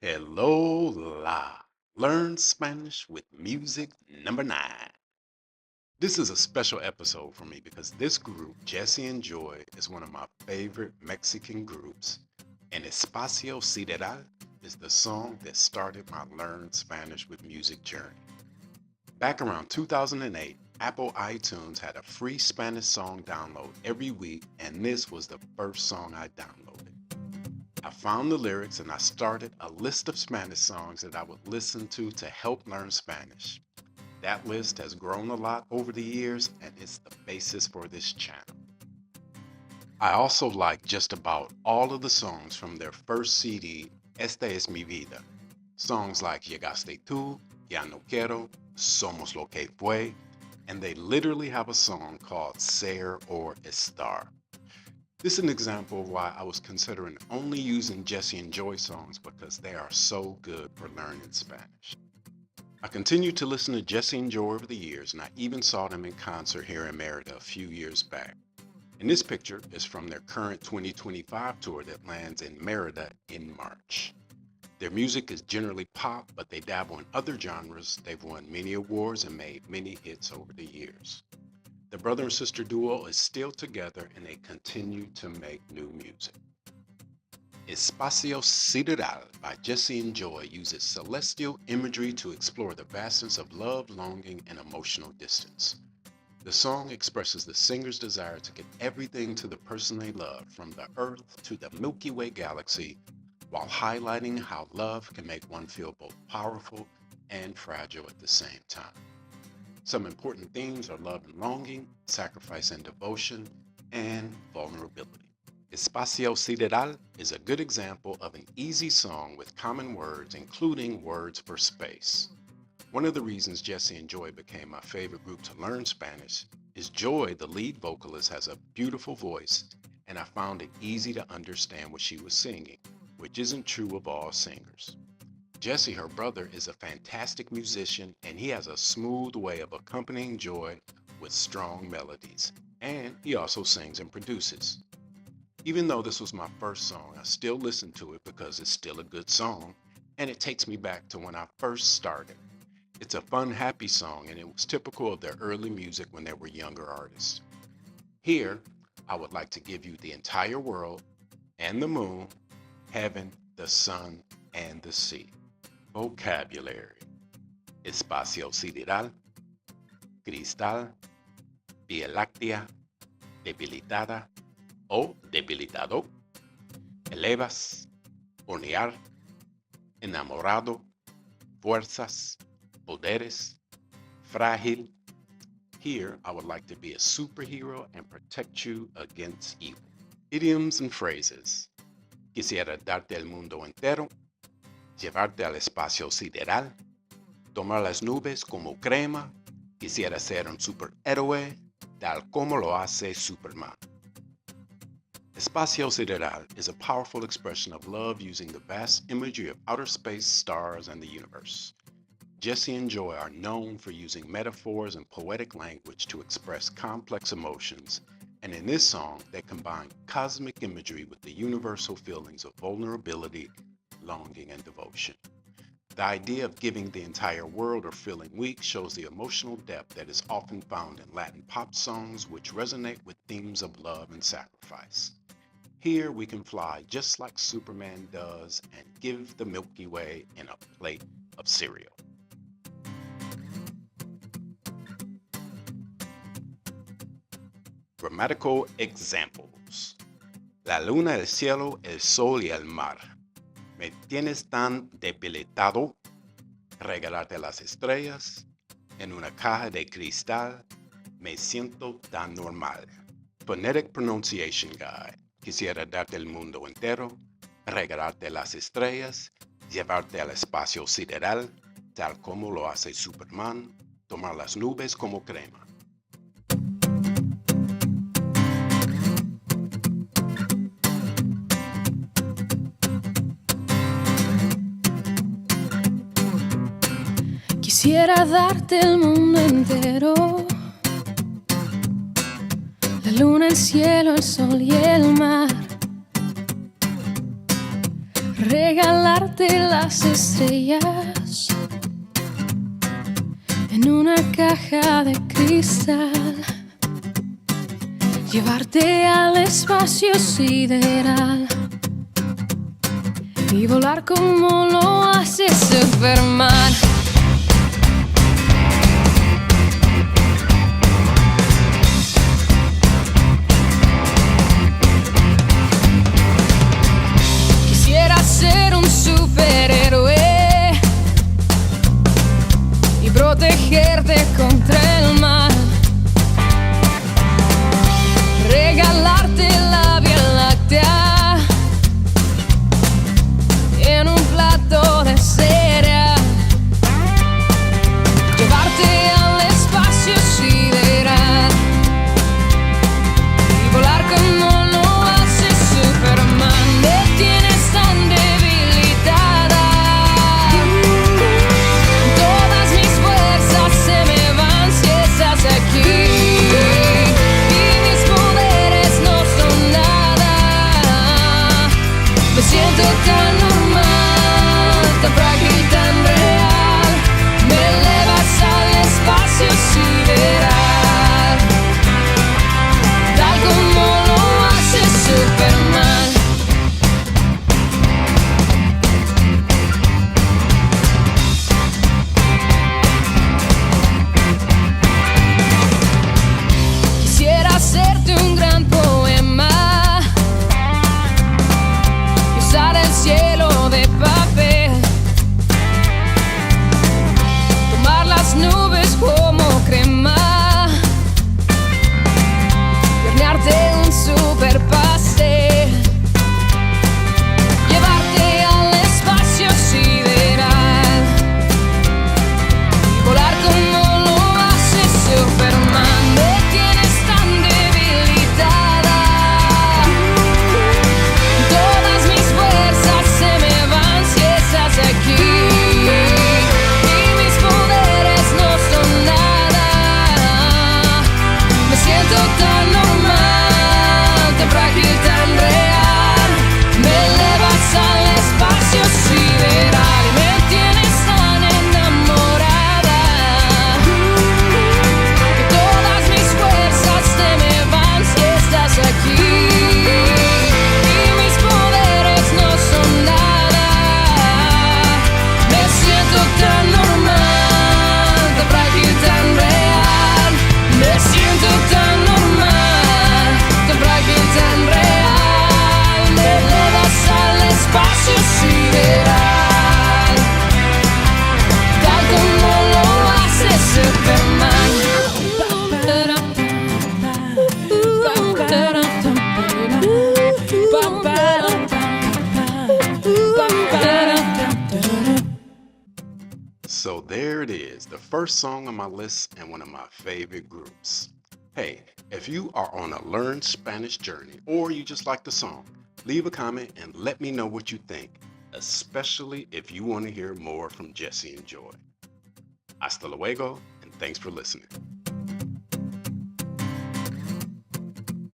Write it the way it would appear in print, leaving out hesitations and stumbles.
Hello, la. Learn Spanish with music number 9. This is a special episode for me because this group, Jesse and Joy, is one of my favorite Mexican groups, and Espacio Sideral is the song that started my Learn Spanish with Music journey. Back around 2008, Apple iTunes had a free Spanish song download every week, and this was the first song I downloaded. I found the lyrics and I started a list of Spanish songs that I would listen to help learn Spanish. That list has grown a lot over the years and it's the basis for this channel. I also like just about all of the songs from their first CD, Esta es mi vida. Songs like Llegaste tú, Ya no quiero, Somos lo que fue, and they literally have a song called Ser or Estar. This is an example of why I was considering only using Jesse and Joy songs because they are so good for learning Spanish. I continued to listen to Jesse and Joy over the years, and I even saw them in concert here in Merida a few years back. And this picture is from their current 2025 tour that lands in Merida in March. Their music is generally pop, but they dabble in other genres. They've won many awards and made many hits over the years. The brother and sister duo is still together and they continue to make new music. Espacio Sideral by Jesse and Joy uses celestial imagery to explore the vastness of love, longing, and emotional distance. The song expresses the singer's desire to give everything to the person they love, from the Earth to the Milky Way galaxy, while highlighting how love can make one feel both powerful and fragile at the same time. Some important themes are love and longing, sacrifice and devotion, and vulnerability. Espacio Sideral is a good example of an easy song with common words, including words for space. One of the reasons Jesse and Joy became my favorite group to learn Spanish is Joy, the lead vocalist, has a beautiful voice, and I found it easy to understand what she was singing, which isn't true of all singers. Jesse, her brother, is a fantastic musician and he has a smooth way of accompanying Joy with strong melodies. And he also sings and produces. Even though this was my first song, I still listen to it because it's still a good song and it takes me back to when I first started. It's a fun, happy song and it was typical of their early music when they were younger artists. Here, I would like to give you the entire world and the moon, heaven, the sun, and the sea. Vocabulary: espacio sideral, cristal, vía láctea, debilitada o debilitado, elevas, hornear, enamorado, fuerzas, poderes, frágil. Here, I would like to be a superhero and protect you against evil. Idioms and phrases: quisiera darte el mundo entero, llevarte al espacio sideral, tomar las nubes como crema, quisiera ser un superhéroe, tal como lo hace Superman. Espacio sideral is a powerful expression of love using the vast imagery of outer space, stars, and the universe. Jesse and Joy are known for using metaphors and poetic language to express complex emotions, and in this song, they combine cosmic imagery with the universal feelings of vulnerability, longing, and devotion. The idea of giving the entire world or feeling weak shows the emotional depth that is often found in Latin pop songs, which resonate with themes of love and sacrifice. Here we can fly just like Superman does and give the Milky Way in a plate of cereal. Grammatical examples: la luna, el cielo, el sol y el mar. Me tienes tan debilitado. Regalarte las estrellas. En una caja de cristal. Me siento tan normal. Phonetic Pronunciation Guide. Quisiera darte el mundo entero. Regalarte las estrellas. Llevarte al espacio sideral, tal como lo hace Superman. Tomar las nubes como crema. Quisiera darte el mundo entero, la luna, el cielo, el sol y el mar. regalarte las estrellas en una caja de cristal, llevarte al espacio sideral y volar como lo hace Superman. Quisiera ser un superhéroe y protegerte contra el mal, regalarte la Vía Láctea en un plato de cereal, llevarte al espacio sideral y volar como lo hace Superman. Me tienes tan debilitada, todas mis fuerzas se me van si estás aquí. Me siento tan normal, tan frágil, tan real. Me elevas al espacio sideral, tal como lo hace Superman. Quisiera hacerte un gran poema, usar el cielo de papel, tomar las nubes como crema y hornearte un super pastel, llevarte al espacio sideral y volar como lo hace Superman. Me tienes tan debilitada, todas mis fuerzas se me van si estás aquí, y mis poderes no son nada. Me siento tan normal, tan frágil, tan real. Me elevas al espacio sideral y me tienes tan enamorada que todas mis fuerzas se me van si estás aquí, y mis poderes no son nada. Me siento tan normal, tan frágil, tan real. Me siento tan normal, tan frágil, tan real. Me elevas al espacio sideral, tal como lo hace Superman. So there it is, the first song on my list and one of my favorite groups. Hey, if you are on a learn Spanish journey or you just like the song, leave a comment and let me know what you think, especially if you want to hear more from Jesse and Joy. Hasta luego, and thanks for listening.